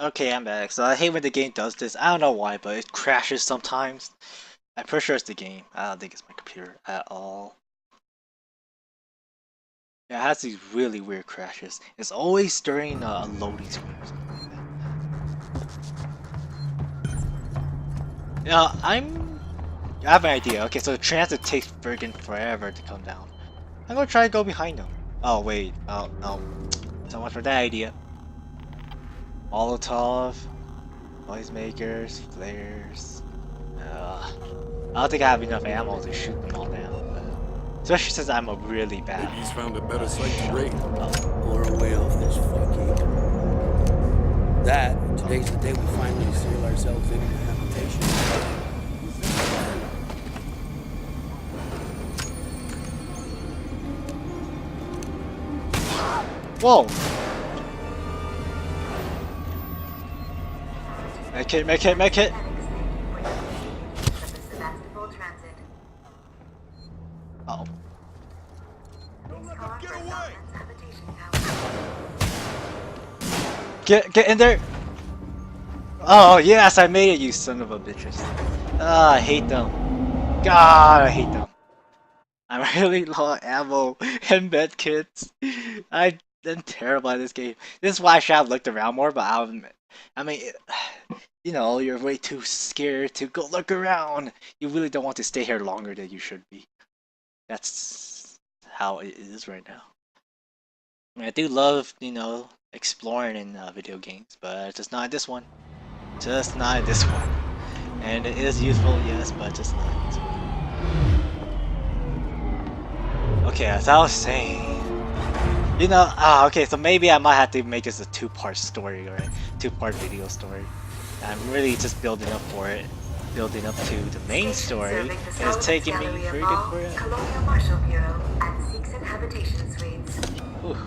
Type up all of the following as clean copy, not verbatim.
Okay, I'm back. So I hate when the game does this. I don't know why, but it crashes sometimes. I'm pretty sure it's the game. I don't think it's my computer at all. Yeah, it has these really weird crashes. It's always during a loading screen or something like that. Yeah, I have an idea. Okay, so the transit takes friggin' forever to come down. I'm gonna try to go behind them. Oh wait, oh no. So much for that idea. Molotov, noisemakers, flares. I don't think I have enough ammo to shoot them all down, but especially since I'm a really bad. Maybe he's found a better site to raid. Or a way off this fucking. Today's the day we finally seal ourselves into the habitation. Whoa! Make it! Uh oh. Get away! Get in there! Oh yes, I made it, you son of a bitches. Ah, I hate them. God, I hate them. I'm really low on ammo and med kits. I'm terrible at this game. This is why I should have looked around more, but I mean, you know, you're way too scared to go look around. You really don't want to stay here longer than you should be. That's how it is right now. I mean, I do love, you know, exploring in video games, but just not this one. Just not this one. And it is useful, yes, but just not this one. Okay, as I was saying, you know, okay, so maybe I might have to make this a two-part story, or a two-part video story. I'm really just building up for it, building up to the main story, and it's taking me freaking forever. Colonial Marshal Bureau and 6 habitation suites. Ooh.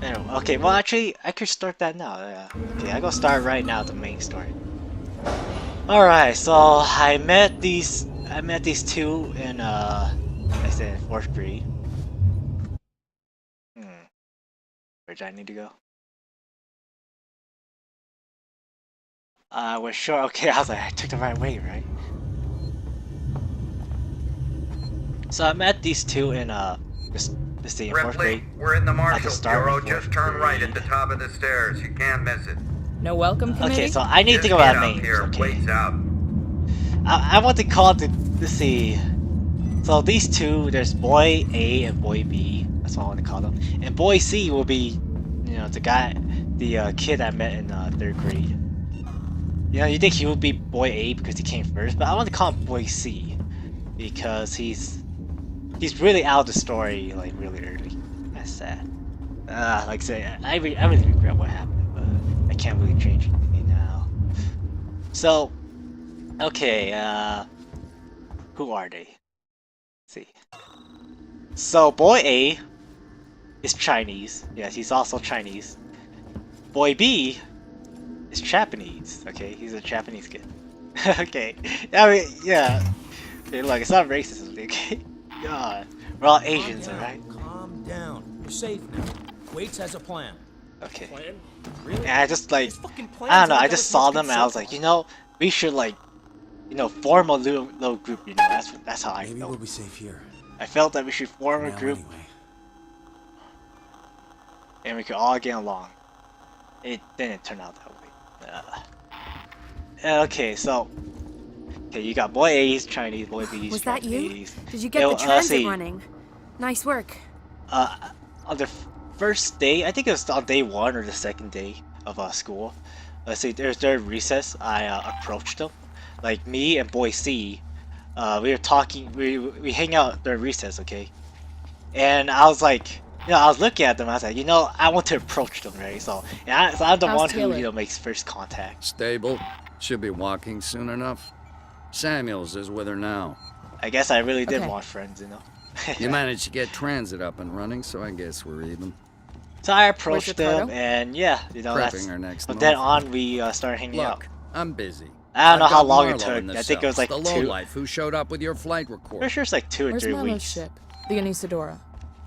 Anyway, okay, well actually, I could start that now. Yeah. Okay, I go start right now the main story. All right, so I met these two in I said 4th grade. Where did I need to go? Was sure. Okay, I was like, I took the right way, right? So I met these two in this thing in 4th grade. We're in the Marshal start Bureau. of Just fourth turn right at grade. the top of the stairs. You can't miss it. No welcome committee? Okay, so I need to Just go get out up names. here. Okay. Waits out. I want to call it let's see. So these two, there's boy A and boy B. That's what I want to call them. And boy C will be, you know, the kid I met in 3rd grade. You know, you think he would be boy A because he came first, but I want to call him boy C because he's really out of the story like really early. That's sad. Like I say, I really regret what happened, but I can't really change anything now. So, okay, who are they? Let's see. So boy A is Chinese. Yes, he's also Chinese. Boy B is Japanese. Okay, he's a Japanese kid. Okay, I mean, yeah. Okay, look, it's not racism. Okay, God, we're all Asians, alright? Calm down. We're safe now. Waits has a plan. Okay. Plan? Really? And I just like, These fucking I plans don't know. ain't I got just us saw much them good and I was so like, far. you know, we should like, you know, form a little group. You know, that's how I Maybe felt. we'll be safe here. I felt that we should form a Now group anyway. and we could all get along. It didn't turn out that way. Okay, so okay, you got boy A's Chinese, boy B's Was that you? Japanese. Did you get the transit running? Nice work. On the first day, I think it was on day 1 or the 2nd day of school. Let's see, there's their recess. I approached them, like me and boy C. We were talking. We hang out during recess, okay? And I was like, you know, I was looking at them. I was like, you know, I want to approach them, right? So, so I'm the How's one Taylor? who, you know, makes first contact. Stable. Should be walking soon enough. Samuels is with her now. I guess I really did Okay. want friends, you know. You managed to get transit up and running, so I guess we're even. So I approached them, Ricardo? and yeah, you know, that's. Prepping our next From move. then on, we started hanging out. Look, I'm busy. I don't know I've how got long it Marlowe took. in the I think it was cells, like the 2. lowlife who showed up with your flight Pretty record. sure it's like 2 or Where's 3 Marlowe's weeks. ship? The Anisadora.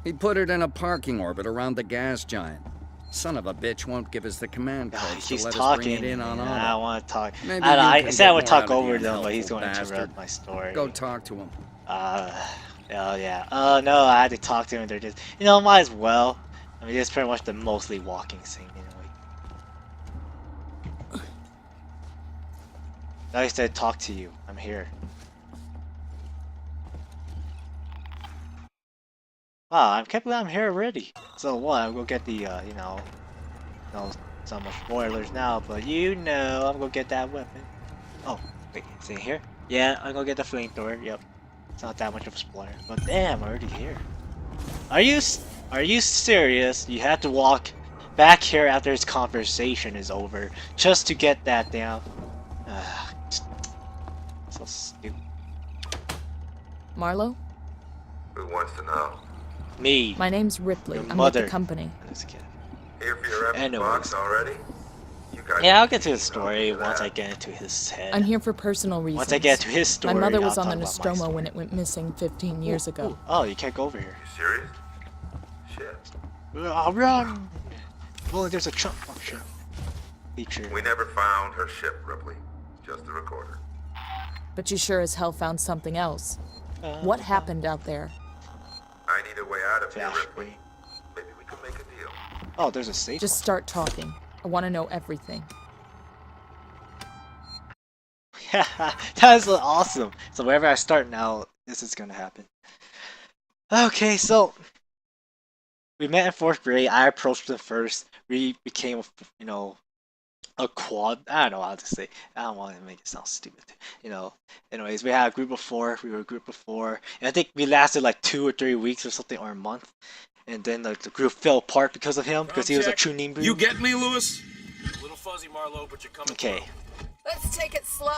He put it in a parking orbit around the gas giant. Son of a bitch won't give us the command codes to He's let us bring talking. it in on I auto. don't want to talk. Maybe I you can said I get would more talk out of over the them, but he's unhelpful going to interrupt bastard. my story. Go talk to him. Oh yeah. Oh no, I had to talk to him. They're just, might as well. I mean, it's pretty much the mostly walking scene anyway. I said talk to you. I'm here. Wow, I can't believe I'm here already. So what? I'm gonna get the, no, some spoilers now, but I'm gonna get that weapon. Oh, wait, is it here? Yeah, I'm gonna get the flamethrower. Yep, it's not that much of a spoiler, but damn, I'm already here. Are you serious? You had to walk back here after his conversation is over just to get that down? So stupid. Marlo? Who wants to know? Me. My name's Ripley. Your I'm with mother. the company. I'm just kidding. Here for your empty Anyways. box already? You guys Yeah, I'll can get to his see, I'll story give you once that. I get into his head. I'm here for personal reasons. Once I get to his story, My mother was I'll on the talk about my Nostromo story. when it went missing 15 years ago. Ooh. Oh, you can't go over here. You serious? Shit. I'll run! Well, there's a trunk function feature. We never found her ship, Ripley. Just the recorder. But you sure as hell found something else. What happened out there? I need a way out of here, Flash Ripley. screen. Maybe we can make a deal. Oh, there's a safe. Just start talking. I want to know everything. That is awesome. So wherever I start now, this is gonna happen. Okay, so we met in 4th grade. I approached him first. We became, a quad. I don't know how to say. I don't want to make it sound stupid. Anyways, we had a group of 4. We were a group of 4, and I think we lasted like 2 or 3 weeks or something, or a month. And then the group fell apart because of him, because he was a Chuunibyou. You get me, Lewis? A little fuzzy, Marlo, but you're coming Okay. through. Let's take it slow.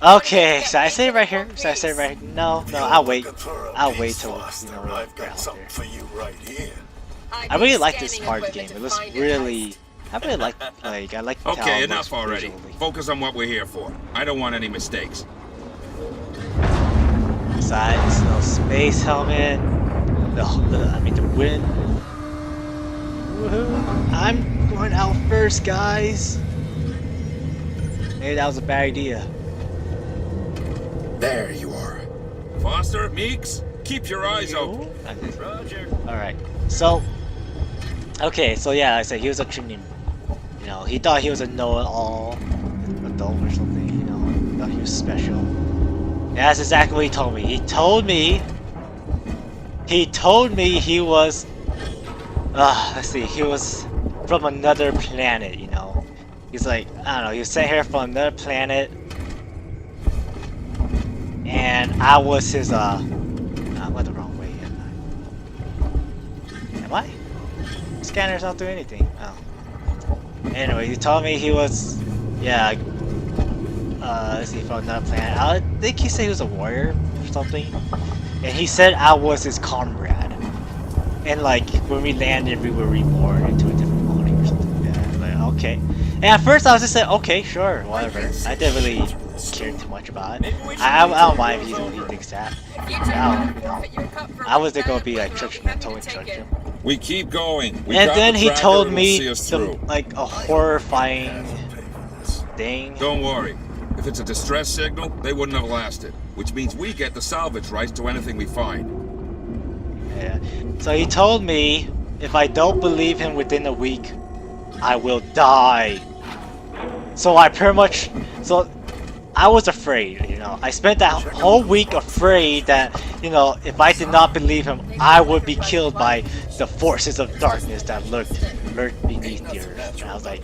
Okay, should I say it right here? Should I say it right? No, I'll wait. I'll wait till I've got something for you right here. I really like this part of the game. It looks really. I really like I like how Okay, it enough looks already. visually. Focus on what we're here for. I don't want any mistakes. Besides, no space helmet. The wind. Woohoo! I'm going out first, guys. Maybe that was a bad idea. There you are. Foster, Meeks, keep your eyes open. Roger. Alright, so. Okay, so yeah, like I said, he was a Chuunibyou. He thought he was a know-it-all adult or something, He thought he was special. And that's exactly what he told me. He told me he was. Let's see, he was from another planet, He's like, I don't know, he was sent here from another planet. And I was his, I went the wrong way, am I? Scanner's not doing anything. Oh. Anyway, he told me he was, let's see, from another planet. I think he said he was a warrior or something. And he said I was his comrade. And like, when we landed, we were reborn into a different body or something. Yeah, like, okay. And at first I was just like, okay, sure, whatever. I didn't really care too much about it. I don't mind if he thinks that. I was gonna be like churching him, totally church him. We keep going. We And got then the he tracker, told it'll me see us through. like a horrifying thing. Don't worry. If it's a distress signal, they wouldn't have lasted. Which means we get the salvage rights to anything we find. Yeah. So he told me if I don't believe him within a week, I will die. So I pretty much, I was afraid, I spent that whole week afraid that, if I did not believe him, I would be killed by the forces of darkness that lurked beneath the earth. And I was like,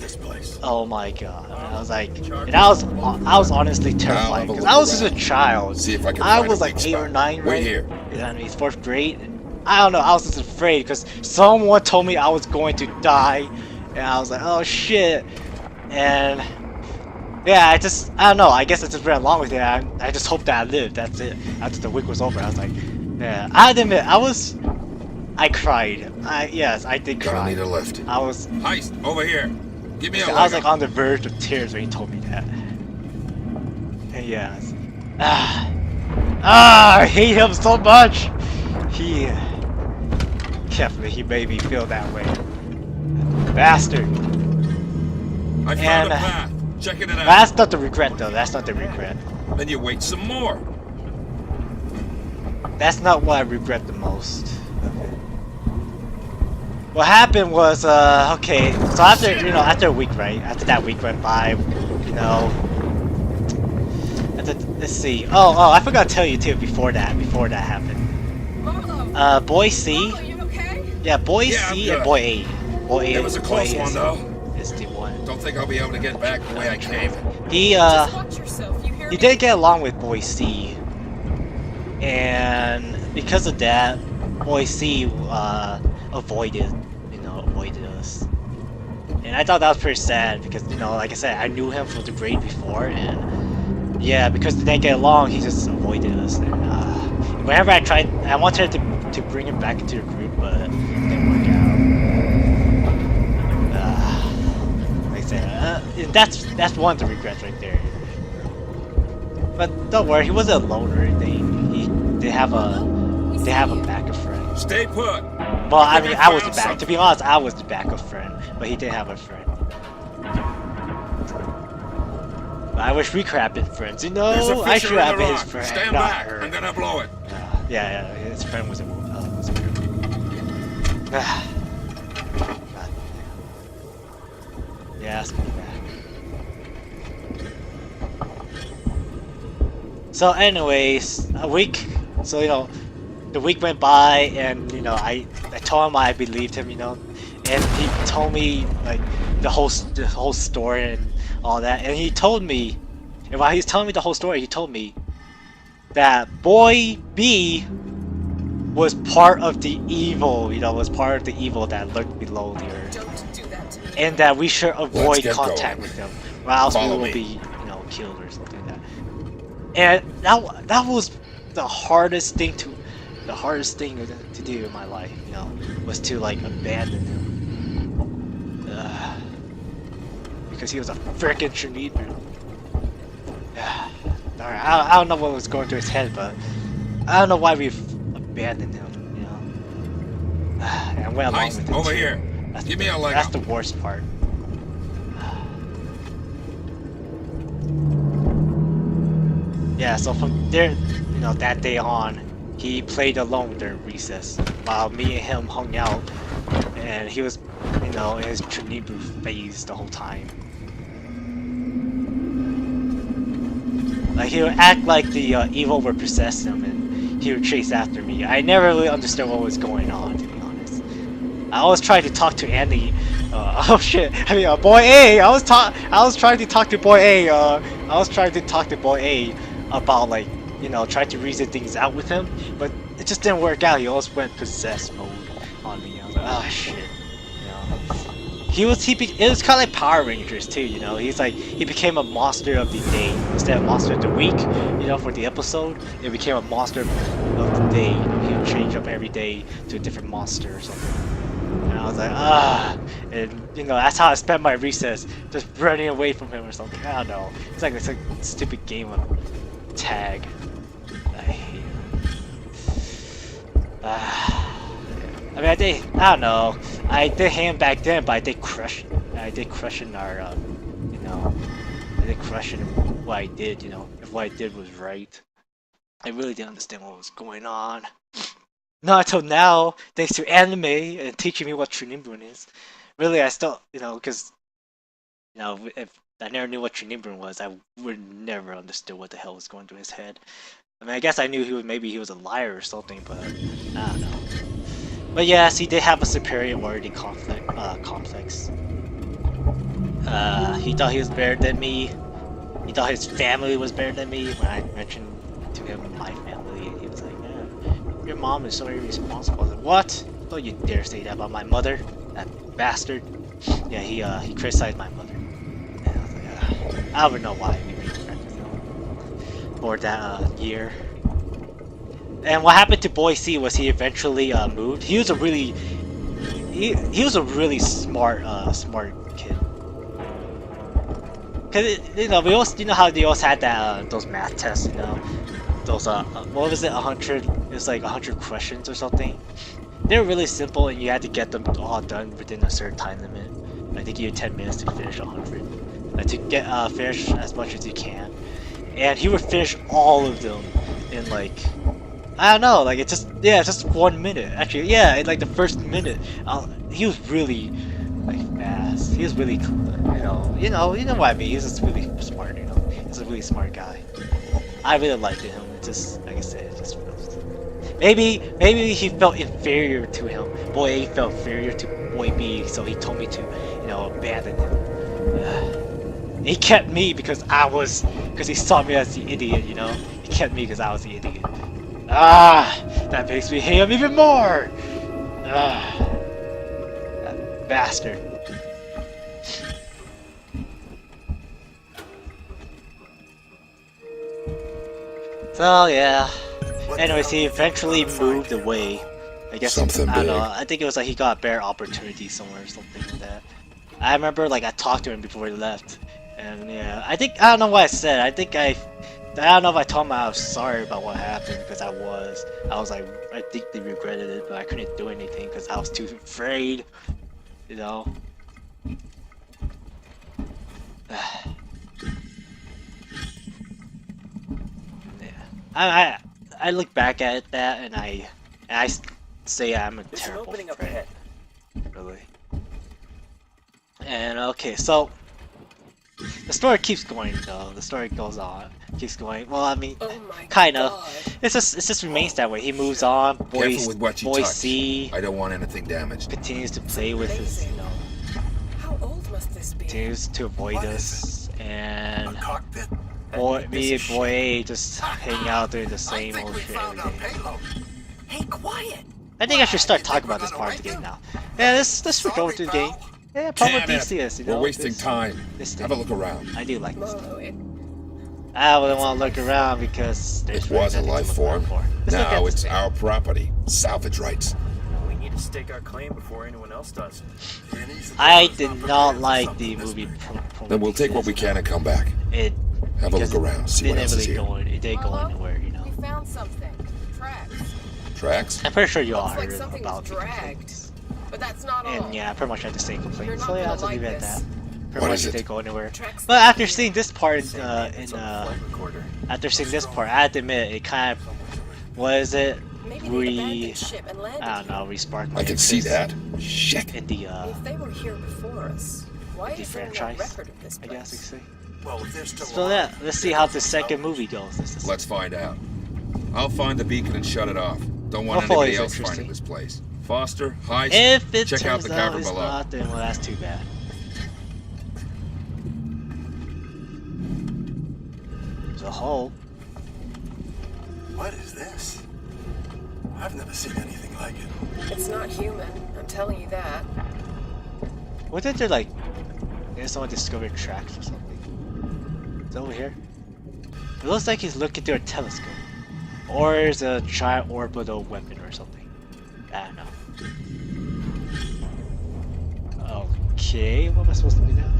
oh my god. And I was like, and I was honestly terrified because I was just a child. See if I can I find was a like weak 8 or spot. 9, Wait right? here. I mean, 4th grade. And I don't know. I was just afraid because someone told me I was going to die, and I was like, oh shit. And yeah, I don't know. I guess I just ran along with it. I just hoped that I lived. That's it. After the week was over, I was like, yeah. I had to admit, I cried. Yes, I did cry. Gonna need a lift. I was Heist, over here. Give me a I was leg like on the verge of tears when he told me that. And yeah. I hate him so much. He made me feel that way. bastard. I found And, a path. Checking it out. That's not the regret, though. That's not the regret. Then you wait some more. That's not what I regret the most. Okay. What happened was, okay, so after, you know, after a week, right? After that week went by, you know, let's see. Oh, I forgot to tell you too before that happened. Boy C. Yeah, Boy C and Boy A. Boy A. It was a close one, though. Is the one. Don't think I'll be able to get back the way I came. He did get along with Boy C, and because of that, Boy C avoided us. And I thought that was pretty sad because, you know, like I said, I knew him from the grade before, and yeah, because they didn't get along, he just avoided us. And whenever I tried, I wanted to bring him back into the group, but it didn't work out. Like I said, that's one of the regrets right there. But don't worry, he wasn't alone or anything. They have a backup friend. Stay put. Well, I mean, I was the back. To be honest, I was the backup friend, but he did have a friend. But I wish we could have been friends. You know, I should have been his friend, Stand not back. her. I'm gonna blow it. Yeah, his friend was a girl. God. Yeah, let's go back. So, anyways, a week. So, you know, the week went by, and you know, I told him I believed him, you know, and he told me like the whole story and all that, and he told me, and while he was telling me the whole story, he told me that Boy B was part of the evil, you know, was part of the evil that lurked below the earth, and that we should avoid contact with them, or else we will be, you know, killed or something like that. And that was the hardest thing to do in my life, you know, was to like abandon him. Because he was a freaking Chuunibyou. Alright, I don't know what was going through his head, but I don't know why we've abandoned him, you know. And went along with it over too. here. Give me a leg That's up. the worst part. Yeah, so from there, you know, that day on, he played alone during recess, while me and him hung out, and he was, you know, in his Chuunibyou phase the whole time. Like, he would act like the evil would possess him, and he would chase after me. I never really understood what was going on, to be honest. I always tried to talk to Andy. Oh shit! I mean, Boy A. I was trying to talk to Boy A. I was trying to talk to Boy A about, like, you know, try to reason things out with him, but it just didn't work out. He always went possessed mode on me. I was like, oh shit, you know. It was kind of like Power Rangers too, you know. He became a monster of the day instead of monster of the week, you know, for the episode. It became a monster of the day. You know, he would change up every day to a different monster or something. And I was like, and you know, that's how I spent my recess, just running away from him or something. I don't know. It's like a stupid game of tag. I hate it. I mean, I don't know. I did him back then, but I did crush in our, you know, I did crush in what I did, you know, if what I did was right. I really didn't understand what was going on. Not until now, thanks to anime and teaching me what Chuunibyou is. Really, I still, you know, because, you know, if I never knew what Chuunibyou was, I would never understood what the hell was going through his head. I mean, I guess I knew maybe he was a liar or something, but I don't know. But yes, he did have a superiority complex. He thought he was better than me. He thought his family was better than me when I mentioned to him my family, and he was like, yeah, your mom is so irresponsible. I was like, what? Don't you dare say that about my mother, that bastard. Yeah, he criticized my mother. And I was like, I don't even know why we made friends with him for that year. And what happened to Boy C was he eventually moved. He was a really smart kid. Cause you know, you know how they always had that those math tests, you know, those what was it, 100? It was like 100 questions or something. They were really simple, and you had to get them all done within a certain time limit. I think you have 10 minutes to finish 100. To get finish as much as you can, and he would finish all of them in like, I don't know, like it's just 1 minute. Actually, yeah, in like the first minute. He was really like fast. He was really, you know what I mean. He's just really smart. He's a really smart guy. I really liked him. It just, like I said, it just feels. Maybe he felt inferior to him. Boy A felt inferior to Boy B, so he told me to, abandon him. He kept me because he saw me as the idiot, He kept me because I was the idiot. That makes me hate him even more! That bastard. So, yeah. Anyways, he eventually moved away. I guess, Something I don't know, big. I think it was like he got a better opportunity somewhere or something like that. I remember, like, I talked to him before he left. And yeah, I don't know what I said. I don't know if I told him I was sorry about what happened, because I was like, I deeply regretted it, but I couldn't do anything because I was too afraid, Yeah. I look back at that and I say I'm a terrible friend. Really. And okay, so the story keeps going though. The story goes on, keeps going. Well, I mean, kind of. It just remains that way. He moves on. Careful with what you Boy touch. C I don't want anything damaged. continues to play with his, How old must this be? continues to avoid What us, and Cockpit? me and Boy A just hang out doing the same I think old we shit found every our day. payload. Hey, quiet! I think I should start You talking think about this we're part of the gonna game now. wake Yeah, let's go through the game. pal. Yeah, Damn probably it. this, We're wasting this- time. this Have a look around. I do like this. Whoa, I wouldn't want to look around because there's It was a nothing to life look form. around for. Let's look at Now this it's thing. our property. Salvage rights. We need to stake our claim before anyone else does. I did not like the movie. Then we'll take what we can and come back. It Have a look because around, see it what didn't else is really here. go in, it didn't go Hello? anywhere, We found something. Tracks. Tracks? I'm pretty sure you all Looks like heard something about was the dragged. complaints. But that's not all. And yeah, I pretty much had the same You're complaints. not So yeah, gonna I'll just leave it like at that. this. Pretty What much is it it? didn't go anywhere. Tracks But leading after here. seeing this part It's on the flight recorder. after seeing this part, I have to admit it kind of, what is it? Maybe they abandoned ship and landed I don't here. know, re-sparked my I can see interest that. Shit. in the If they were here before us, why the is there no franchise, record of this I guess you place? could say. Well, if they're still So yeah, let's see how the second movie goes. Let's find out. I'll find the beacon and shut it off. Don't want Hopefully anybody it's else interesting. finding this place. Foster, Heist, If it check out turns the out cavern it's below. not, then well, that's too bad. There's a hole. What is this? I've never seen anything like it. It's not human, I'm telling you that. What did they like? Maybe someone discovered tracks or something. It's over here. It looks like he's looking through a telescope. Or it's a giant orbital weapon or something. I don't know. Okay, what am I supposed to do now?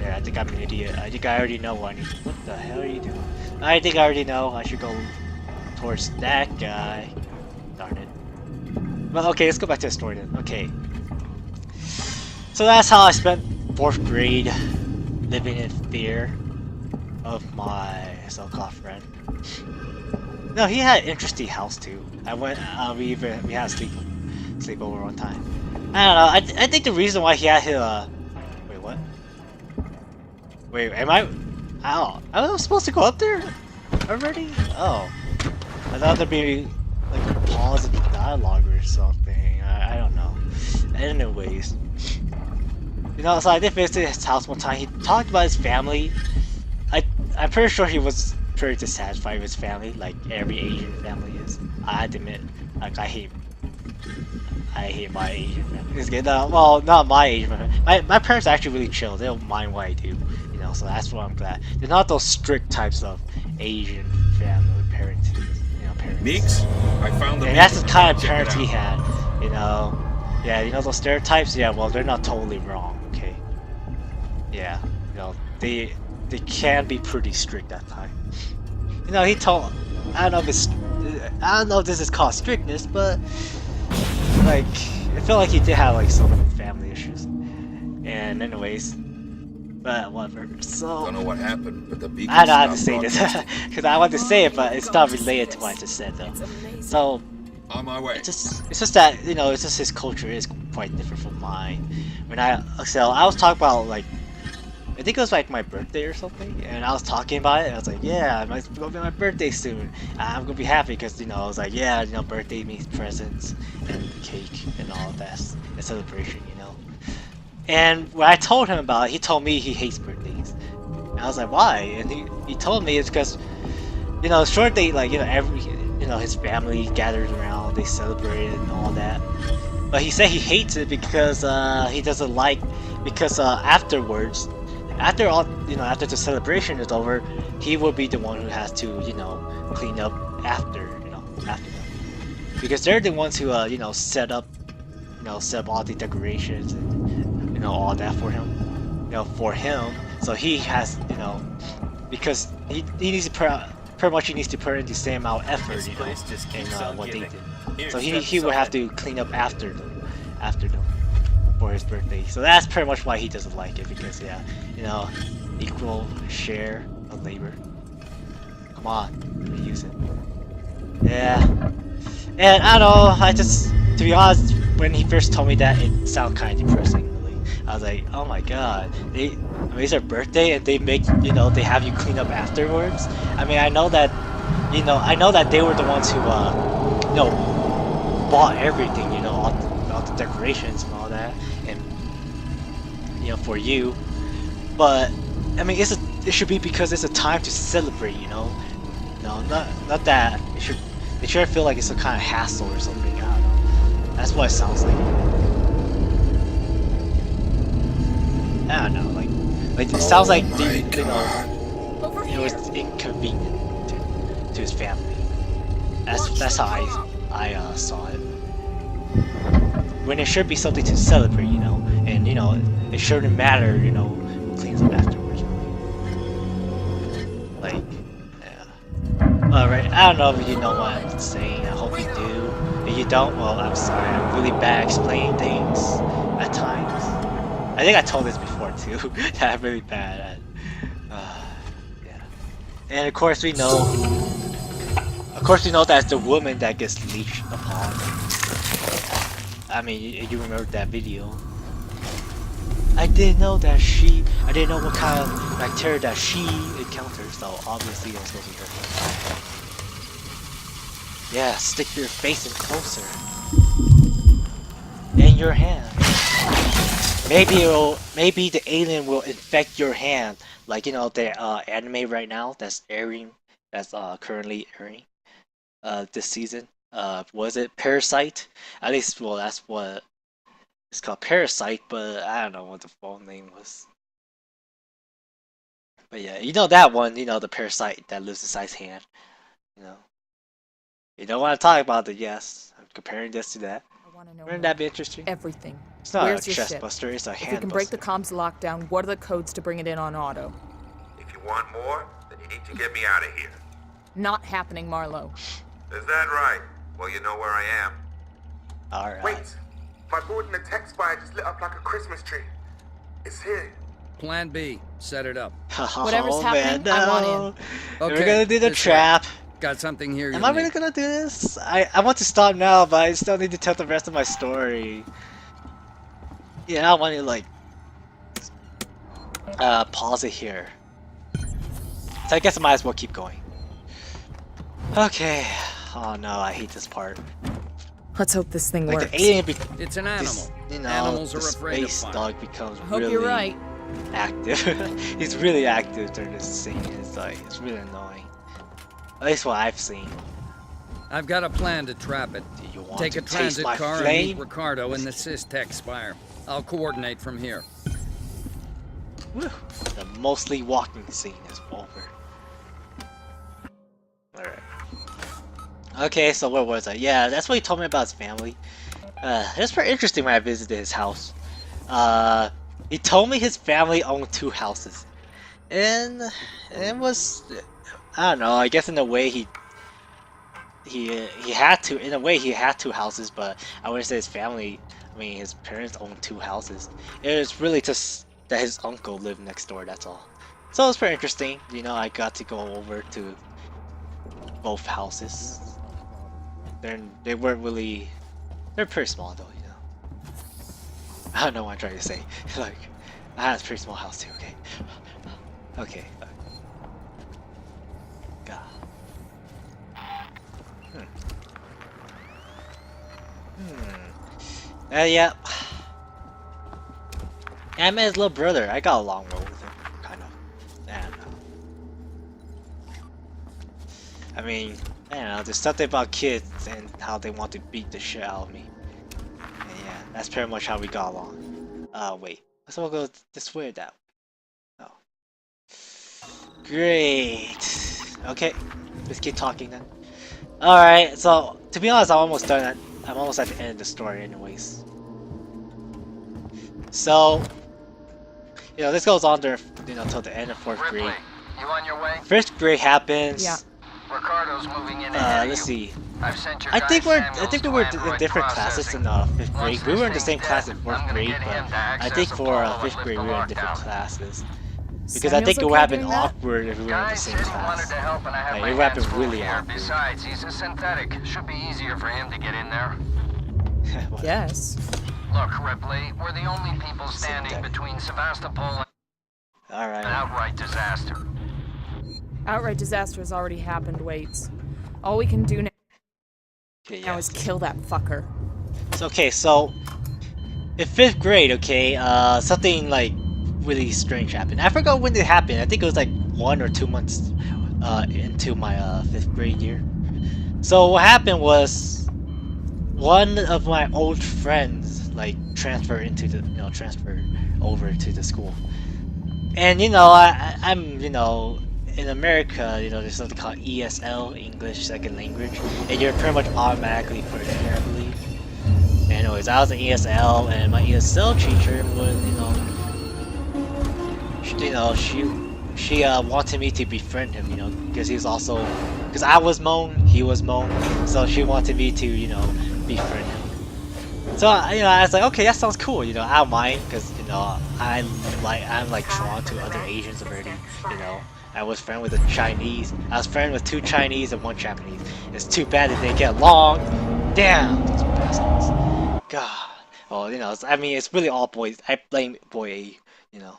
Yeah, I think I'm an idiot. I think I already know what I need. What the hell are you doing? I think I already know. I should go towards that guy. Darn it. Well, okay, let's go back to the story then. Okay. So that's how I spent 4th grade living in fear of my so-called friend. No, he had an interesting house too. I went, we had a sleepover one time. I don't know, I think the reason why he had his, wait, what? Wait, am I was supposed to go up there already? Oh. I thought there'd be like a pause in the dialogue or something. I don't know. Anyways. So I did visit his house one time. He talked about his family. I'm pretty sure he was pretty dissatisfied with his family, like every Asian family is. I have to admit, like I hate my Asian family. It's good. Well, not my Asian family. My parents are actually really chill. They don't mind what I do, so that's why I'm glad. They're not those strict types of Asian family parents. Parents. Meeks, I found the And that's the beacon. kind of Check it parents he out. had, Yeah, those stereotypes. Yeah, well, they're not totally wrong. Okay. Yeah, they can be pretty strict at times. He told. I don't know if I don't know if this is called strictness, but like I feel like he did have like some family issues. And anyways, but whatever. So Don't know what happened, but the beacon I don't have to stopped say this broadcasting. because I want to say it, but it's not related to what I just said though. So On my way. it's just that it's just his culture is quite different from mine. When I was talking about like I think it was like my birthday or something, and I was talking about it. And I was like, yeah, it's gonna be my birthday soon. I'm gonna be happy because I was like, yeah, birthday means presents and cake and all of that, and celebration, And when I told him about it, he told me he hates birthdays. And I was like, why? And he told me it's because, short date, like every his family gathers around, they celebrate it and all that. But he said he hates it because he doesn't like afterwards. After all, after the celebration is over, he will be the one who has to, clean up after them. Because they're the ones who, set up all the decorations and, all that for him. So he has, because he needs to pretty much he needs to put in the same amount of effort, in what they did. So he will have to clean up after them. For his birthday. So that's pretty much why he doesn't like it, because equal share of labor. Come on, use it. Yeah. And I don't know, to be honest, when he first told me that, it sounded kind of depressing, really. I was like, oh my god, it's their birthday and they make, they have you clean up afterwards. I mean, I know that they were the ones who, bought everything, all the decorations and all that, and for you, but I mean it should be because it's a time to celebrate, no, not that it shouldn't feel like it's a kind of hassle or something. I don't know. That's what it sounds like. I don't know, like it sounds like it was inconvenient to his family. That's how I saw it. When it should be something to celebrate, and it shouldn't matter, who cleans up afterwards. Like, yeah. Alright, I don't know if you know what I'm saying. I hope you do. If you don't, well, I'm sorry. I'm really bad at explaining things at times. I think I told this before too. That I'm really bad at. Yeah. And of course we know. That it's the woman that gets leashed upon. I mean, you remember that video. I didn't know what kind of bacteria that she encountered, so obviously it was supposed to be her. Yeah, stick your face in closer. In your hand. Maybe the alien will infect your hand, like the anime right now that's currently airing this season. Was it Parasite? At least, well, that's what it's called, Parasite, but I don't know what the full name was. But yeah, that one, the parasite that lives inside his hand. You don't want to talk about it, yes. I'm comparing this to that. I want to know Wouldn't that be interesting? everything. It's not Where's a your chest ship? buster, it's a If hand we can break the buster. comms lockdown, what are the codes to bring it in on auto? If you want more, then you need to get me out of here. Not happening, Marlowe. Is that right? Well, you know where I am. Alright. Wait, my board in the tech spire just lit up like a Christmas tree. It's here. Plan B. Set it up. Whatever's Oh, happening, man, I want no. in. Okay, We're gonna do the this way. trap. Got something here. Am you'll I really need. gonna do this? I want to stop now, but I still need to tell the rest of my story. Yeah, I want to like pause it here. So I guess I might as well keep going. Okay. Oh no, I hate this part. Let's hope this thing Like works. the alien, It's an animal. this, Animals the are afraid of space fire. dog becomes I hope really you're right. active. He's really active during this scene. It's really annoying. At least what I've seen. I've got a plan to trap it. Do you want Take to a taste transit my car and flame? meet Ricardo in the Sys-Tech Spire. I'll coordinate from here. Woo. The mostly walking scene is over. Alright. Okay, so where was I? Yeah, that's what he told me about his family. It was pretty interesting when I visited his house. He told me his family owned 2 houses. And it was, I don't know, I guess in a way he he had to, in a way he had 2 houses, but I wouldn't say his family, I mean his parents owned 2 houses. It was really just that his uncle lived next door, that's all. So it was pretty interesting, you know. I got to go over to both houses. They weren't really, they're pretty small though, you know. I don't know what I'm trying to say. Like, I had a pretty small house too, okay? Okay. God. Yeah. I met his little brother. I got along well with him, kind of. I don't know. I mean, I don't know. There's something about kids and how they want to beat the shit out of me. And yeah, that's pretty much how we got along. Wait. Let's all go this way or that way. Oh. Great. Okay. Let's keep talking then. Alright, so to be honest, I'm almost done. I'm almost at the end of the story anyways. So, you know, this goes on there, you know, till the end of 4th grade. You on your way? 1st grade happens. Yeah. Ricardo's moving in ahead Let's of you. see. I've sent your I think we guy were Samuels to in different Android classes in processing. 5th grade. We were in the same class in 4th grade, but I think for 5th grade we were in different classes. Because I think it would have been awkward if we were in the same class. Like, it would have been really awkward. Besides, he's a synthetic. Should be easier for him to get in there. Yes. Look, Ripley, we're the only people standing between Sevastopol and Alright. an outright disaster. Outright disaster has already happened, Waits. All we can do now Okay, now is kill that fucker. So, okay, so in 5th grade, okay, something like really strange happened. I forgot when it happened. I think it was like 1 or 2 months into my 5th grade year. So what happened was one of my old friends like transferred over to the school. And you know, I'm you know, in America, you know, there's something called ESL, English Second Language, and you're pretty much automatically put in there, I believe. Anyways, I was in ESL, and my ESL teacher was, she wanted me to befriend him, you know, because he's also, because I was Moan, he was Moan, so she wanted me to, you know, befriend him. So, you know, I was like, okay, that sounds cool, you know, I don't mind, because, you know, I'm like drawn to other Asians already, you know. I was friend with a Chinese. I was friend with 2 Chinese and 1 Japanese. It's too bad that they get along. Damn, those bastards. God. Well, you know, I mean, it's really all boys. I blame boy A, you know.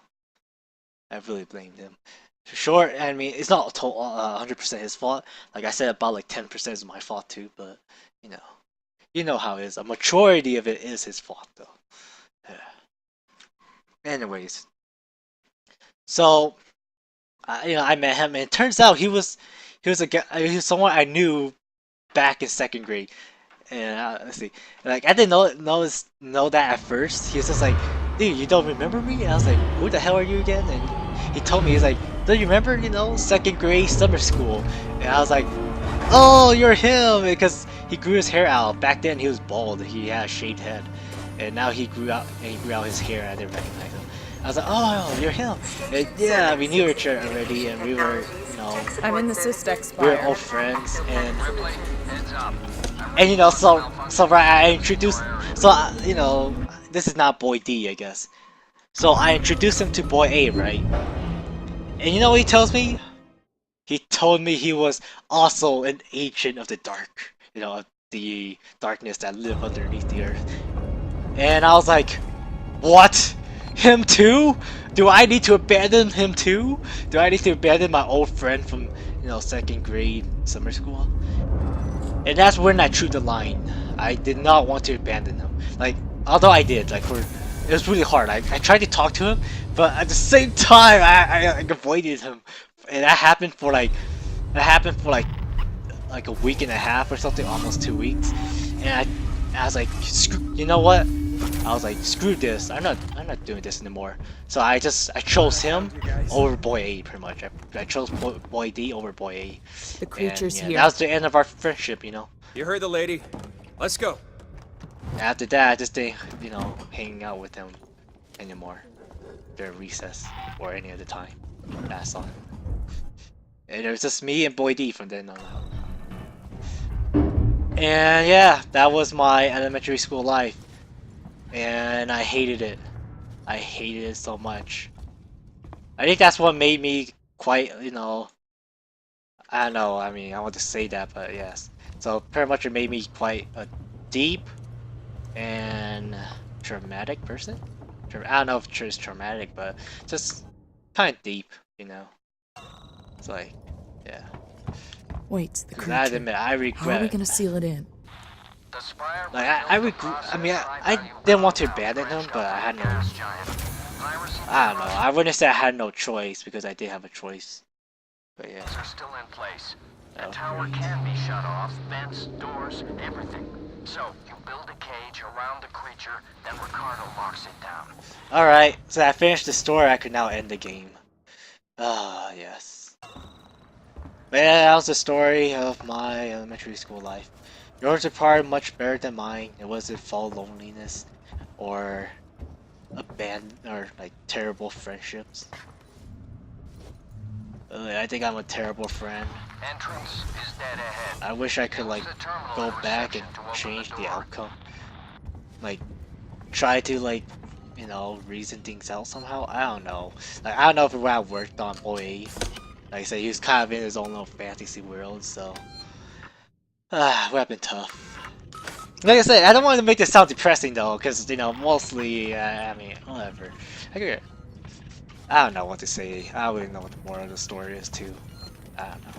I really blamed him. Sure, I mean, it's not 100% his fault. Like I said, about like 10% is my fault too, but, you know how it is. A majority of it is his fault, though. Yeah. Anyways. So, you know, I met him, and it turns out he was someone I knew back in 2nd grade. And let's see, like I didn't know that at first. He was just like, "Dude, you don't remember me?" And I was like, "Who the hell are you again?" And he told me, he's like, "Do you remember, you know, 2nd grade summer school?" And I was like, "Oh, you're him!" Because he grew his hair out. Back then he was bald. He had a shaved head, and now he grew out his hair. And I didn't recognize him. I was like, "Oh, you're him." And yeah, we knew each other already, and we were, you know, I'm in the Systex we were fire. old friends, and you know, so right, I introduced, you know, this is not Boy D, I guess. So I introduced him to Boy A, right? And you know what he tells me? He told me he was also an agent of the dark, you know, of the darkness that live underneath the earth. And I was like, what? Him too? Do I need to abandon him too? Do I need to abandon my old friend from, you know, 2nd grade summer school? And that's when I drew the line. I did not want to abandon him. Like, although I did, like, it was really hard. I tried to talk to him, but at the same time, I avoided him. And that happened for like a week and a half or something, almost 2 weeks. And I was like, you know what? I was like, screw this. I'm not doing this anymore. So I chose him over Boy A, pretty much. I chose Boy D over Boy A. The creature's and, yeah, here. that was the end of our friendship, you know. You heard the lady. Let's go. After that, I just didn't, you know, hang out with him anymore during recess or any other time. That's all. And it was just me and Boy D from then on out. And yeah, that was my elementary school life. And I hated it. I hated it so much. I think that's what made me quite, you know, I don't know, I mean, I want to say that, but yes. So pretty much it made me quite a deep and traumatic person. I don't know if it's traumatic, but just kind of deep, you know. It's like, yeah. Wait, the 'Cause creature. I admit, I How are we regret. gonna seal it in? The spire Like I regret. I mean, I didn't want to abandon him, but I had no. I don't know. I wouldn't say I had no choice because I did have a choice. But yeah. Are still in place. The Oh, tower great. can be shut off, vents, doors, everything. So you build a cage around the creature, then Ricardo locks it down. All right. So I finished the story. I could now end the game. Ah, yes. But yeah, that was the story of my elementary school life. Yours are probably much better than mine. It wasn't fall loneliness or abandon or like terrible friendships. I think I'm a terrible friend. Entrance is dead ahead. I wish I could like Use the terminal go at back and reception to open change the door. outcome. Like try to like, you know, reason things out somehow. I don't know. Like I don't know if it would have worked on Boy A. Like I said, he was kind of in his own little fantasy world, so it would have been tough. Like I said, I don't want to make this sound depressing though, because you know, mostly, I mean, whatever. I don't know what to say. I don't really know what the moral of the story is too. I don't know.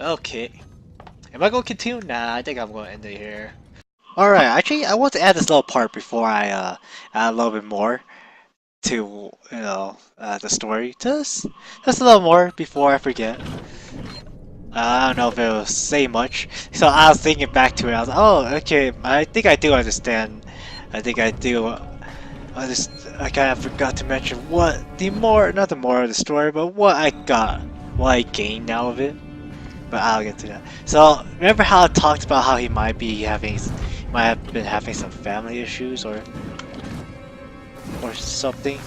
Okay. Am I gonna continue? Nah, I think I'm gonna end it here. Alright, actually, I want to add this little part before I add a little bit more to, you know, the story. Just a little more before I forget. I don't know if it will say much. So I was thinking back to it. I was like, oh, okay. I think I do understand. I think I do. I kind of forgot to mention what not the moral of the story, but what I gained out of it. But I'll get to that. So remember how I talked about how he might have been having some family issues or something.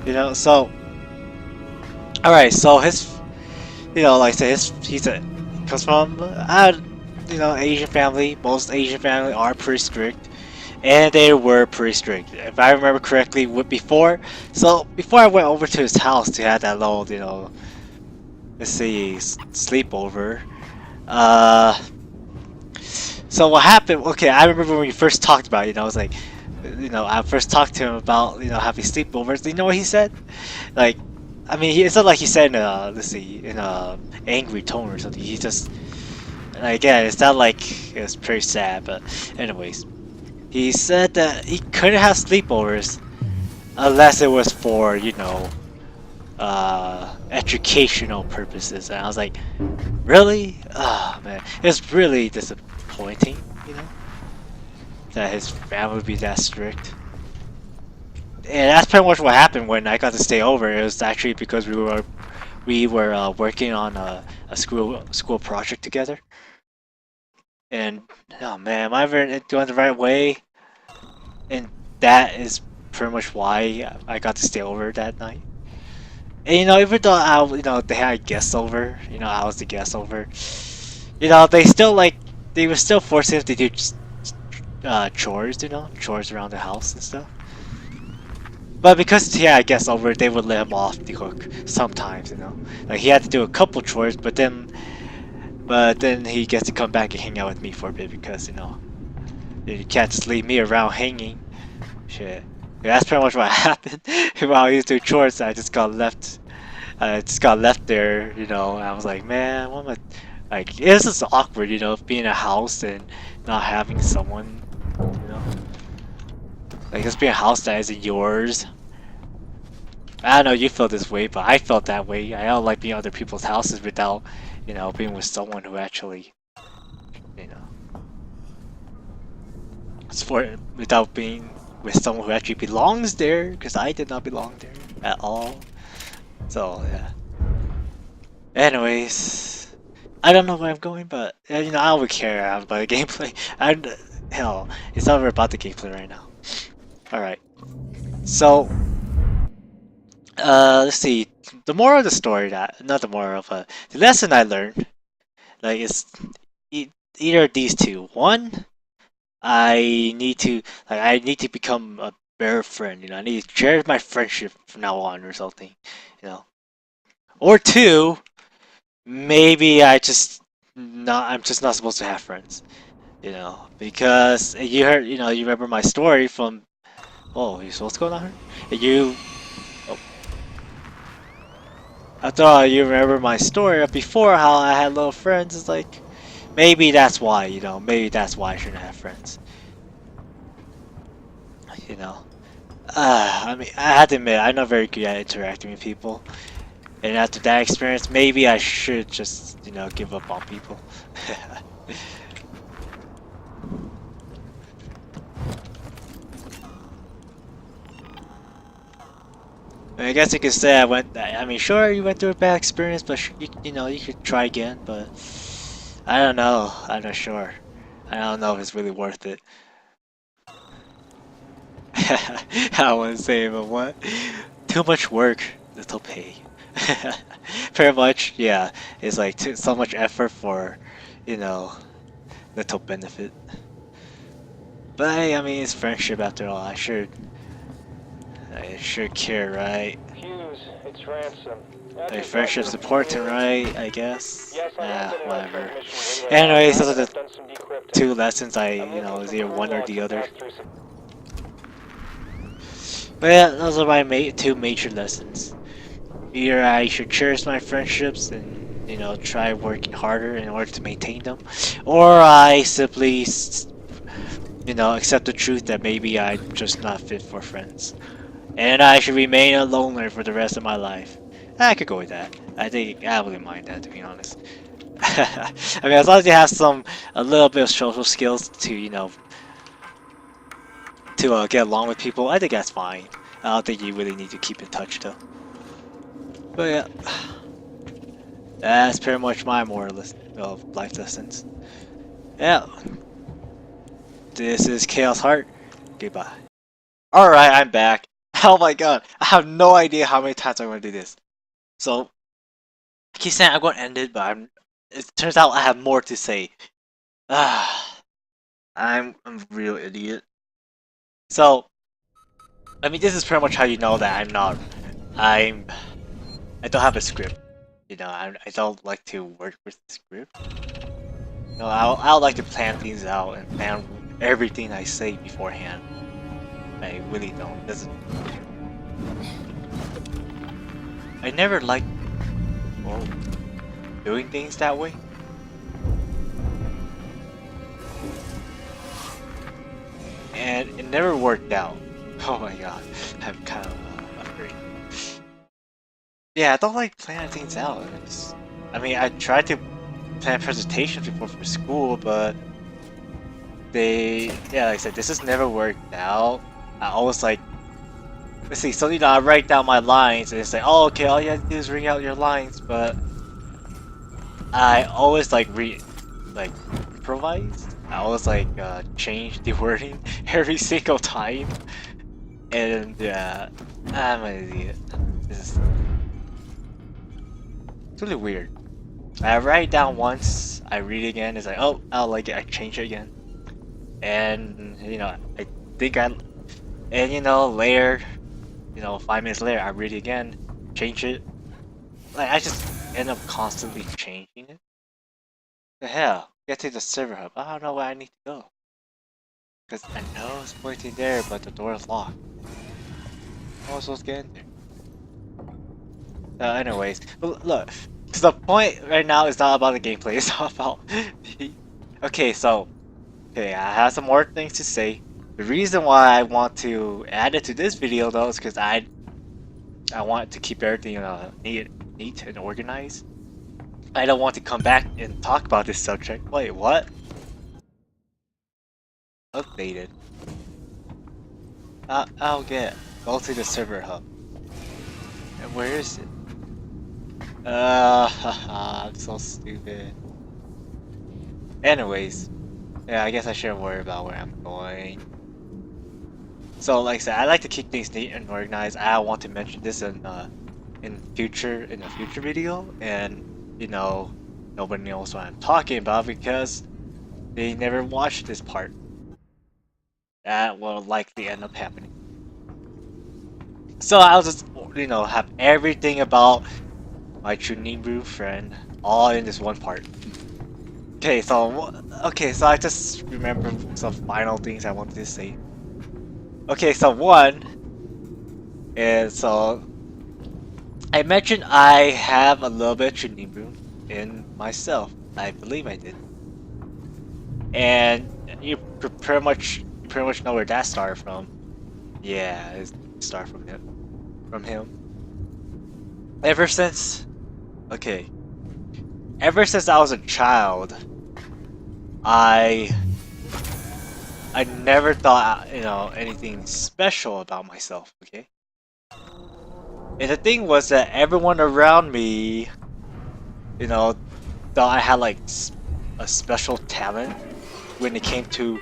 You know, so. Alright, so you know, like I said, comes from, you know, Asian family. Most Asian family are pretty strict, and they were pretty strict. If I remember correctly, before I went over to his house to have that little, you know, let's see, sleepover. So what happened? Okay, I remember when we first talked about it. You know, I was like, you know, I first talked to him about, you know, having sleepovers. You know what he said? Like. I mean, it's not like he said in let's see, in a angry tone or something. He just, again, it's not like it was pretty sad, but anyways, he said that he couldn't have sleepovers unless it was for, you know, educational purposes. And I was like, really? Oh man, it's really disappointing, you know, that his family would be that strict. And that's pretty much what happened when I got to stay over. It was actually because we were working on a school project together. And oh man, am I ever doing the right way? And that is pretty much why I got to stay over that night. And you know, even though you know, they had guests over, you know, I was the guest over. You know, they were still forcing us to do chores, you know, chores around the house and stuff. But because he had guests over, they would let him off the hook sometimes, you know. Like he had to do a couple chores, but then he gets to come back and hang out with me for a bit because, you know, you can't just leave me around hanging. Shit. Yeah, that's pretty much what happened. While he was doing chores, I just got left. There, you know. And I was like, man, what am I? Like, it's just awkward, you know, being in a house and not having someone, you know. Like, just being a house that isn't yours. I don't know, you feel this way, but I felt that way. I don't like being in other people's houses without, you know, being with someone who actually, you know, without being with someone who actually belongs there, because I did not belong there at all. So yeah. Anyways, I don't know where I'm going, but you know, I don't care about the gameplay. Hell, it's not about the gameplay right now. Alright. So, let's see. The moral of the story, not the moral of the lesson I learned, like, is either of these two. One, I need to become a better friend. You know, I need to cherish my friendship from now on, or something. You know, or two, maybe I'm just not supposed to have friends. You know, because you heard, you know, you remember my story from. Oh, what's going on here? You. Oh, I thought you remember my story of before, how I had little friends. It's like, maybe that's why, you know, maybe that's why I shouldn't have friends. You know, I mean, I have to admit, I'm not very good at interacting with people. And after that experience, maybe I should just, you know, give up on people. I guess you could say I mean, sure, you went through a bad experience, but you know, you could try again, but I don't know. I'm not sure. I don't know if it's really worth it. I wouldn't say, but what? Too much work, little pay. Pretty much, yeah. It's like so much effort for, you know, little benefit. But hey, I mean, it's friendship after all. I should care, right? Hughes, it's Ransom. Like, friendship's important, right? I guess. Whatever. Anyways, those are the two lessons you know, is either one or the other. But yeah, those are my two major lessons. Either I should cherish my friendships and, you know, try working harder in order to maintain them, or I simply, you know, accept the truth that maybe I'm just not fit for friends, and I should remain a loner for the rest of my life. I could go with that. I think I wouldn't mind that, to be honest. I mean, as long as you have a little bit of social skills to, you know, to get along with people, I think that's fine. I don't think you really need to keep in touch though. But yeah, that's pretty much my moral of life lessons. Yeah, this is Chaos Heart. Goodbye. Alright, I'm back. Oh my god, I have no idea how many times I'm going to do this. So, I keep saying I'm going to end it, but it turns out I have more to say. I'm a real idiot. So, I mean, this is pretty much how you know that I don't have a script. You know, I don't like to work with script. No, I would like to plan things out and plan everything I say beforehand. I really don't. I never liked, well, doing things that way. And it never worked out. Oh my god, I'm kind of afraid. Yeah, I don't like planning things out. I mean, I tried to plan presentations before for school, but yeah, like I said, this has never worked out. I always like, let's see, so you know, I write down my lines and it's like, oh, okay, all you have to do is ring out your lines, but I always like improvise. I always like change the wording every single time, and yeah, I'm an idiot. It's really weird. I write it down once, I read it again, it's like, oh, I don't like it, I change it again. And, you know, I think and you know, later, you know, 5 minutes later, I read it again, change it. Like, I just end up constantly changing it. The hell? Get to the server hub. I don't know where I need to go. Because I know it's pointing there, but the door is locked. How am I supposed to get in there? Anyways, look, the point right now is not about the gameplay, it's all about okay, so, okay, I have some more things to say. The reason why I want to add it to this video though is because I want to keep everything neat and organized. I don't want to come back and talk about this subject. Wait, what? Updated. I'll go to the server hub. And where is it? I'm so stupid. Anyways, yeah, I guess I shouldn't worry about where I'm going. So like I said, I like to keep things neat and organized. I want to mention this in a future video, and you know, nobody knows what I'm talking about because they never watched this part. That will likely end up happening. So I'll just, you know, have everything about my Chuunibyou friend all in this one part. Okay, so I just remember some final things I wanted to say. Okay, so one is, so I mentioned I have a little bit of Chuunibyou in myself. I believe I did. And you pretty much know where that started from. Yeah, it started from him. Ever since I was a child, I never thought, you know, anything special about myself, okay? And the thing was that everyone around me, you know, thought I had like a special talent when it came to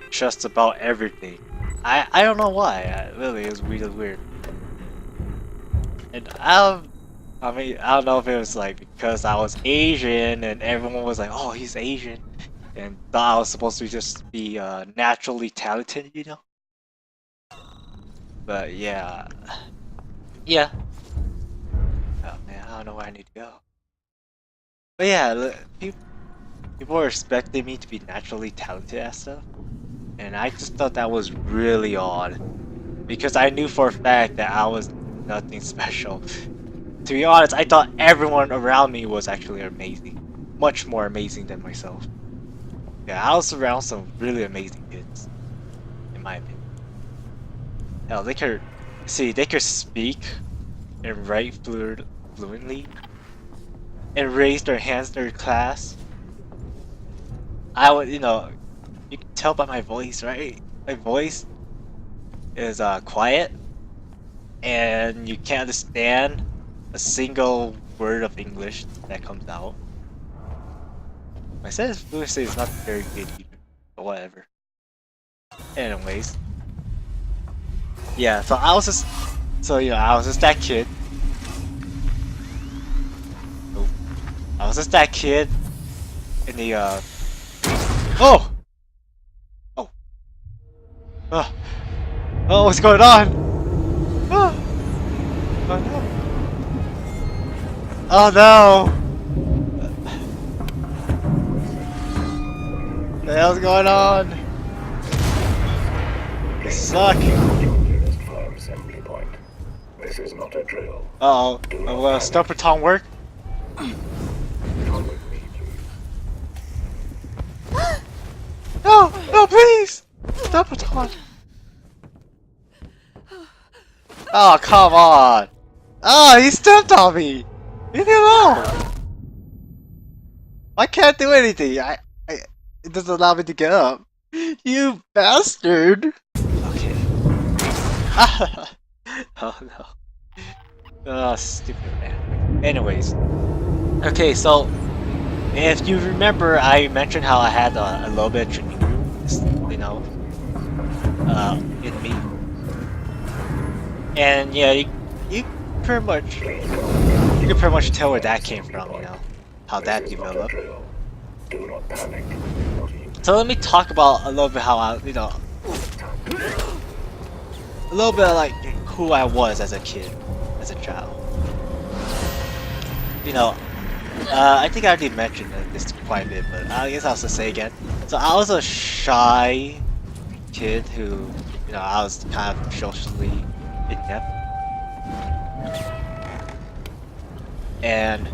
just about everything. I don't know why. Really, it was really weird. And I don't know if it was like because I was Asian and everyone was like, "Oh, he's Asian," and thought I was supposed to just be naturally talented, you know. But yeah. Oh man, I don't know where I need to go. But yeah, people were expecting me to be naturally talented at stuff, and I just thought that was really odd because I knew for a fact that I was nothing special. To be honest, I thought everyone around me was actually amazing, much more amazing than myself. Yeah, I was around some really amazing kids, in my opinion. Hell, they could speak and write fluently, and raise their hands in their class. I would, you know, you can tell by my voice, right? My voice is quiet, and you can't understand a single word of English that comes out. My sense of fluency is not very good either, but whatever. Anyways, yeah. So I was just that kid. Oh, I was just that kid in the Oh! Oh! Oh, what's going on? Oh, oh no! Oh no! What the hell's going on? They suck! This is not a drill. Uh oh. Will stuff baton work? No! No, please! Stop baton! Oh, come on! Oh, he stepped on me! Leave me alone! I can't do anything. It doesn't allow me to get up. You bastard! Okay. Oh no. Oh, stupid man. Anyways. Okay, so if you remember, I mentioned how I had a little bit of Chuunibyou, you know, in me. And yeah, you can pretty much tell where that came from, you know, how that developed. Do not panic. So let me talk about a little bit how I, you know, a little bit of, like, who I was as a kid, as a child. You know, I think I already mentioned this quite a bit, but I guess I'll just say again. So I was a shy kid who, you know, I was kind of socially inept. And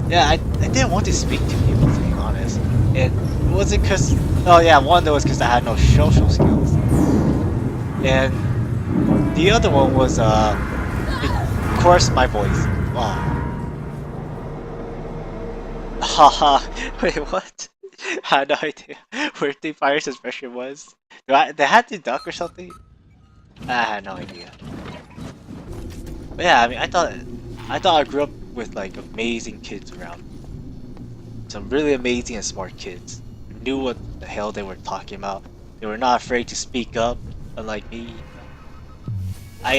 yeah, I didn't want to speak to people, to be honest. It wasn't because, oh yeah, one was because I had no social skills. And the other one was, of course, my voice. Wow. Haha, wait, what? I had no idea where the fire's expression was. They had to duck or something? I had no idea. But yeah, I mean, I thought I grew up with like amazing kids around. Some really amazing and smart kids. Who knew what the hell they were talking about. They were not afraid to speak up, unlike me. I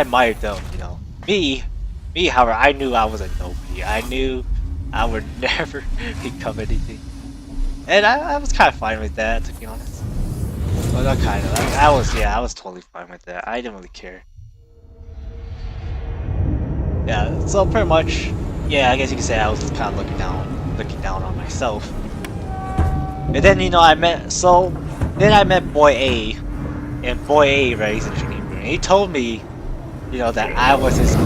admired them, you know. Me, however, I knew I was a nobody. I knew I would never become anything. And I was kind of fine with that, to be honest. Well, not kind of. I was totally fine with that. I didn't really care. Yeah, so pretty much, yeah, I guess you could say I was kind of looking down on myself. And then, you know, then I met Boy A, and Boy A, right, he's a Chuunibyou, and he told me, you know, that I was his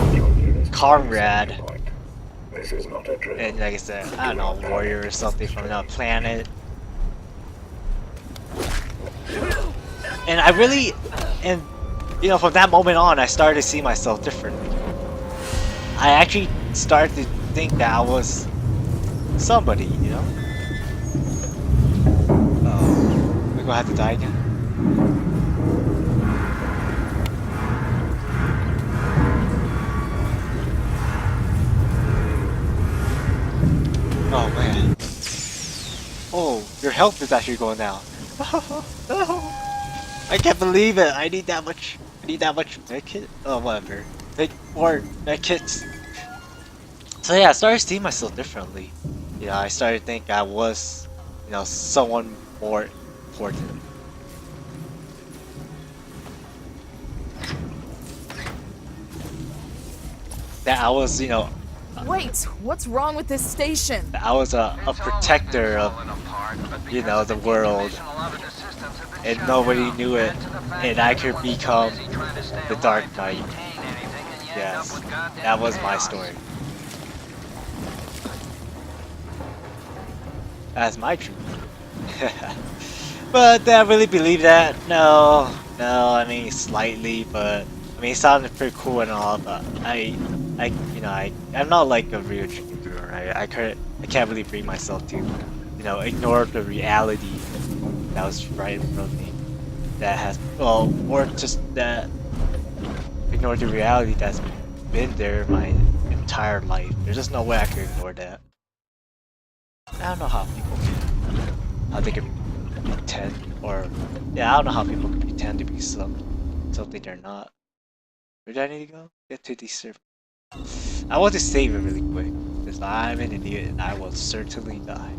comrade, and like I said, I don't know, warrior or something from another planet. And you know, from that moment on, I started to see myself differently. I actually started to think that I was somebody, you know? Oh, we're gonna have to die again. Oh man. Oh, your health is actually going down. No. I can't believe it. I need that much medkit. Oh, whatever. More medkits. So yeah, I started seeing myself differently. You know, I started to think I was, you know, someone more important. That I was, you know, Wait, what's wrong with this station? I was a protector of, you know, the world, and nobody knew it, and I could become the Dark Knight. Yes, that was my story. That's my truth. But did I really believe that? No, I mean slightly, but I mean it sounded pretty cool and all, but I'm not like a real Chuunibyou, right? I can't really bring myself to, you know, ignore the reality that was right in front of me. That has, well, or just that ignore the reality that's been there my entire life. There's just no way I could ignore that. I don't know how they can pretend, or yeah, I don't know how people can pretend to be something they're not. Where did I need to go? Get to the server. I want to save it really quick, because I'm an idiot and I will certainly die.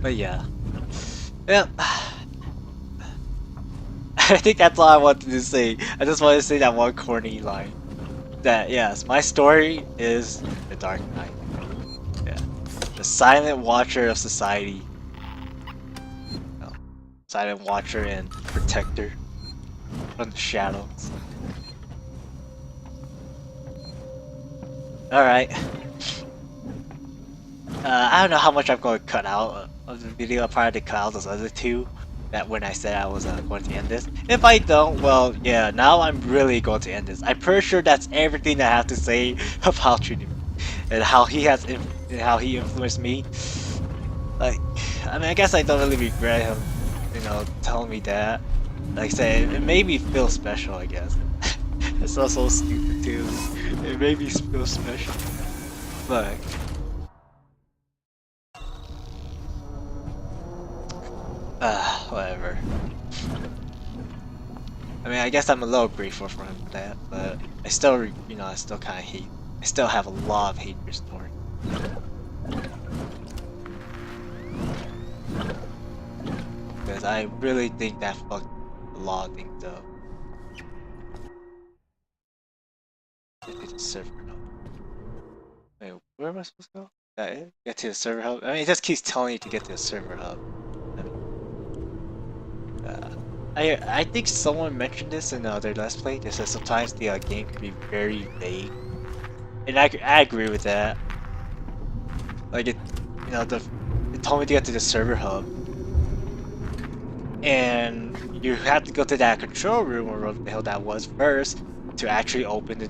But yeah. Yeah. I think that's all I wanted to say. I just wanted to say that one corny line. That, yes, my story is the Dark Knight. Yeah. The silent watcher of society. No. Silent watcher and protector from the shadows. Alright. I don't know how much I'm going to cut out of the video. I'll probably cut out those other two. That when I said I was going to end this. If I don't, well, yeah, now I'm really going to end this. I'm pretty sure that's everything I have to say about Chuunibyou and how he influenced me. Like, I mean, I guess I don't really regret him, you know, telling me that. Like I said, it made me feel special, I guess. It's so stupid too. It made me feel special. But whatever. I mean, I guess I'm a little grateful for him for that, but I still, you know, I still kind of hate. I still have a lot of haters for him. Because I really think that fucked a lot of things up. Get to the server hub. Wait, where am I supposed to go? That it? Get to the server hub? I mean, it just keeps telling you to get to the server hub. I think someone mentioned this in their Let's Play. They said sometimes the game can be very vague, and I agree with that. Like it told me to get to the server hub, and you have to go to that control room or whatever the hell that was first to actually open the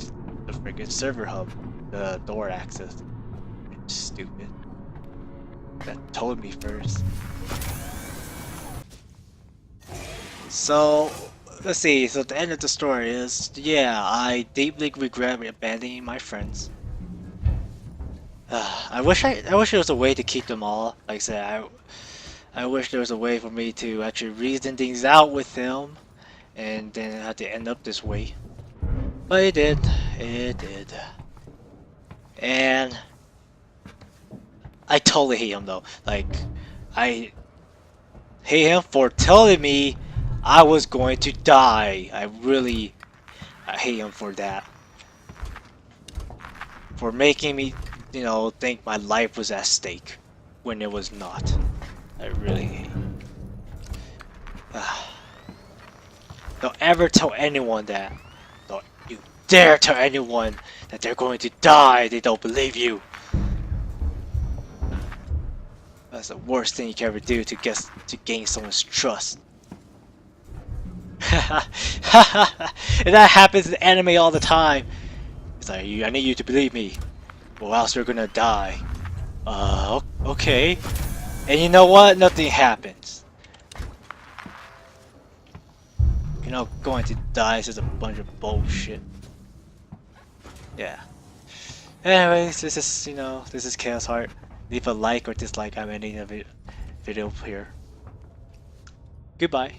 freaking server hub, the door access. It's stupid. That told me first. So, let's see. So the end of the story is, yeah, I deeply regret abandoning my friends. I wish there was a way to keep them all. Like I said, I wish there was a way for me to actually reason things out with him, and then have to end up this way. But it did. It did. And I totally hate him though. Like, I hate him for telling me I was going to die. I hate him for that. For making me, think my life was at stake when it was not. I really hate him. Don't ever tell anyone that. Don't you dare tell anyone that they're going to die. They don't believe you. That's the worst thing you can ever do to gain someone's trust. And that happens in anime all the time. It's like, I need you to believe me, or else you're gonna die. Okay. And you know what? Nothing happens. You're not going to die. It's just a bunch of bullshit. Yeah. Anyways, this is Chaos Heart. Leave a like or dislike on any of it video here. Goodbye.